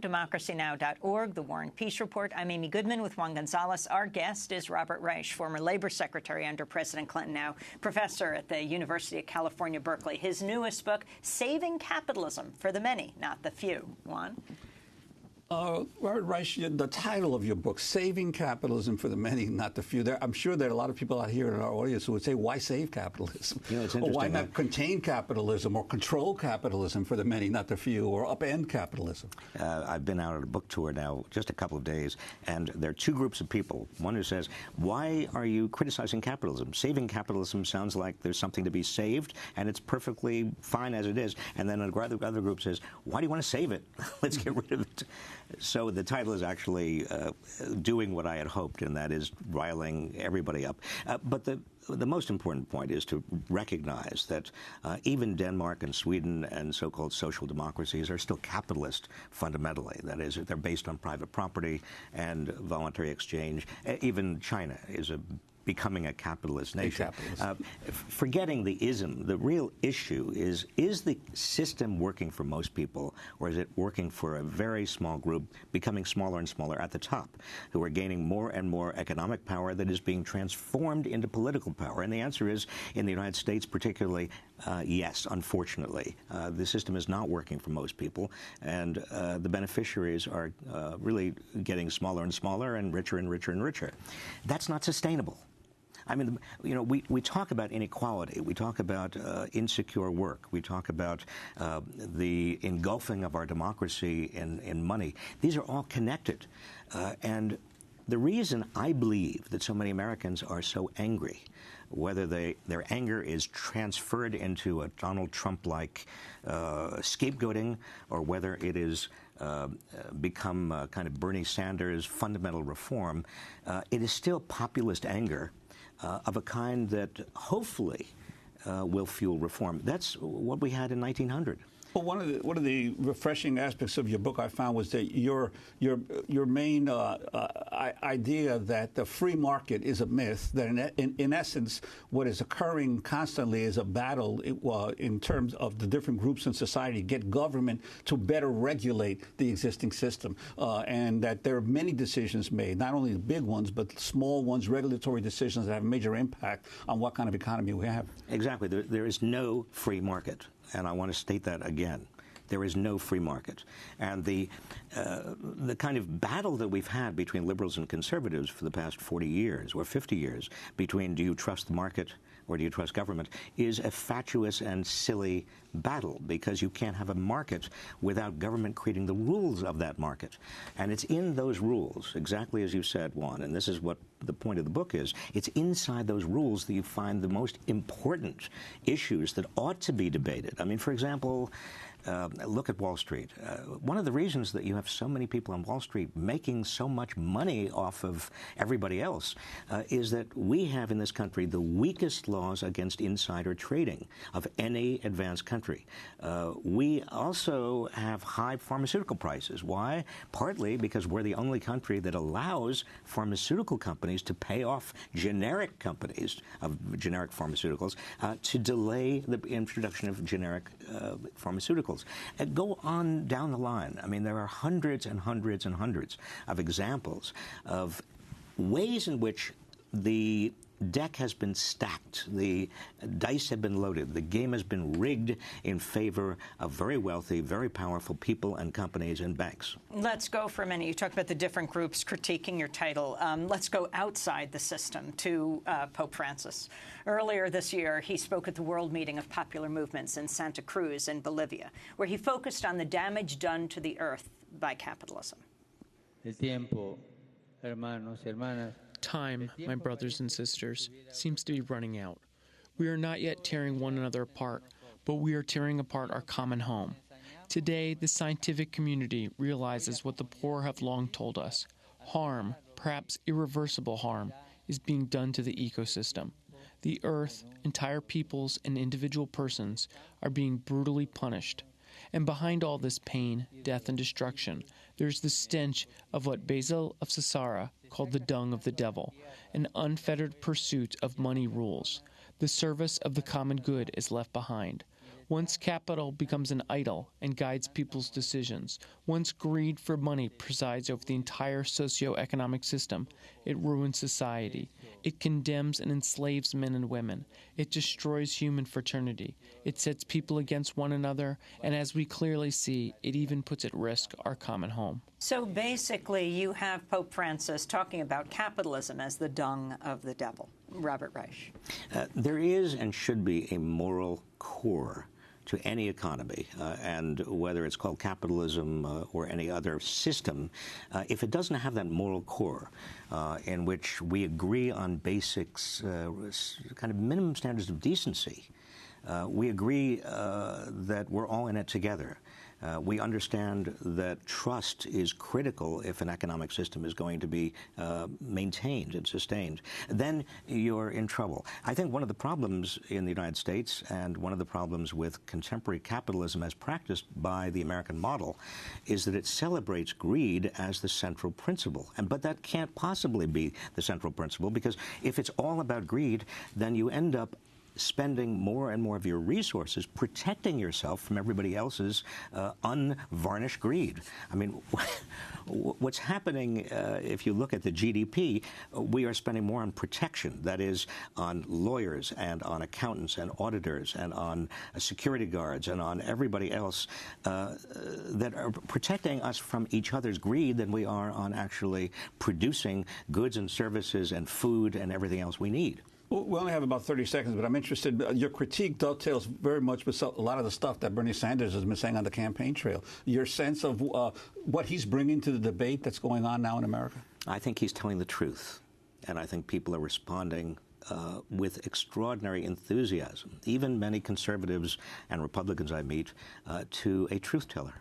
democracynow.org, The War and Peace Report. I'm Amy Goodman with Juan Gonzalez. Our guest is Robert Reich, former Labor Secretary under President Clinton, now professor at the University of California-Berkeley. His newest book, Saving Capitalism for the Many, Not the Few. Juan? Robert Reich, the title of your book, Saving Capitalism for the Many, Not the Few. I'm sure there are a lot of people out here in our audience who would say, why save capitalism? You know, it's or interesting. why not contain capitalism or control capitalism for the many, not the few, or upend capitalism? I've been out on a book tour now just a couple of days, and there are two groups of people. One who says, why are you criticizing capitalism? Saving capitalism sounds like there's something to be saved, and it's perfectly fine as it is. And then another group says, why do you want to save it? Let's get rid of it. So the title is actually doing what I had hoped, and that is riling everybody up. But the most important point is to recognize that even Denmark and Sweden and so-called social democracies are still capitalist fundamentally. That is, they're based on private property and voluntary exchange. Even China is becoming a capitalist nation. Forgetting the ism, the real issue is the system working for most people, or is it working for a very small group, becoming smaller and smaller at the top, who are gaining more and more economic power that is being transformed into political power? And the answer is, in the United States particularly, yes, unfortunately. The system is not working for most people, and the beneficiaries are really getting smaller and smaller and richer and richer and richer. That's not sustainable. I mean, you know, we talk about inequality. We talk about insecure work. We talk about the engulfing of our democracy in money. These are all connected. And the reason I believe that so many Americans are so angry, whether their anger is transferred into a Donald Trump-like scapegoating, or whether it is become kind of Bernie Sanders fundamental reform, it is still populist anger of a kind that hopefully will fuel reform. That's what we had in 1900. Well, one of the refreshing aspects of your book I found was that your main idea that the free market is a myth, that in essence what is occurring constantly is a battle in terms of the different groups in society get government to better regulate the existing system, and that there are many decisions made, not only the big ones but small ones, regulatory decisions that have a major impact on what kind of economy we have. Exactly. There is no free market. And I want to state that again. There is no free market. And the kind of battle that we've had between liberals and conservatives for the past 40 years or 50 years between do you trust the market or do you trust government is a fatuous and silly battle, because you can't have a market without government creating the rules of that market. And it's in those rules, exactly as you said, Juan, and this is what the point of the book is, it's inside those rules that you find the most important issues that ought to be debated. I mean, for example, look at Wall Street. One of the reasons that you have so many people on Wall Street making so much money off of everybody else is that we have in this country the weakest laws against insider trading of any advanced country. We also have high pharmaceutical prices. Why? Partly because we're the only country that allows pharmaceutical companies to pay off generic companies of generic pharmaceuticals to delay the introduction of generic pharmaceuticals. Go on down the line. I mean, there are hundreds and hundreds and hundreds of examples of ways in which the deck has been stacked, the dice have been loaded, the game has been rigged in favor of very wealthy, very powerful people and companies and banks. Let's go for a minute. You talked about the different groups critiquing your title. Let's go outside the system to Pope Francis. Earlier this year, he spoke at the World Meeting of Popular Movements in Santa Cruz in Bolivia, where he focused on the damage done to the earth by capitalism. El tiempo, hermanos y hermanas. Time, my brothers and sisters, seems to be running out. We are not yet tearing one another apart, but we are tearing apart our common home. Today, the scientific community realizes what the poor have long told us. Harm, perhaps irreversible harm, is being done to the ecosystem. The earth, entire peoples, and individual persons are being brutally punished. And behind all this pain, death, and destruction, there's the stench of what Basil of Caesarea called the dung of the devil, an unfettered pursuit of money rules. The service of the common good is left behind. Once capital becomes an idol and guides people's decisions, once greed for money presides over the entire socio-economic system, it ruins society. It condemns and enslaves men and women. It destroys human fraternity. It sets people against one another, and as we clearly see, it even puts at risk our common home. So basically, you have Pope Francis talking about capitalism as the dung of the devil. Robert Reich. There is and should be a moral core to any economy, and whether it's called capitalism or any other system, if it doesn't have that moral core in which we agree on basics, kind of minimum standards of decency, we agree that we're all in it together. We understand that trust is critical if an economic system is going to be maintained and sustained. Then you're in trouble. I think one of the problems in the United States and one of the problems with contemporary capitalism as practiced by the American model is that it celebrates greed as the central principle. But that can't possibly be the central principle, because if it's all about greed, then you end up spending more and more of your resources protecting yourself from everybody else's unvarnished greed. I mean, what's happening, if you look at the GDP, we are spending more on protection, that is, on lawyers and on accountants and auditors and on security guards and on everybody else that are protecting us from each other's greed than we are on actually producing goods and services and food and everything else we need. Well, we only have about 30 seconds, but I'm interested. Your critique dovetails very much with a lot of the stuff that Bernie Sanders has been saying on the campaign trail. Your sense of what he's bringing to the debate that's going on now in America? I think he's telling the truth, and I think people are responding with extraordinary enthusiasm, even many conservatives and Republicans I meet, to a truth teller.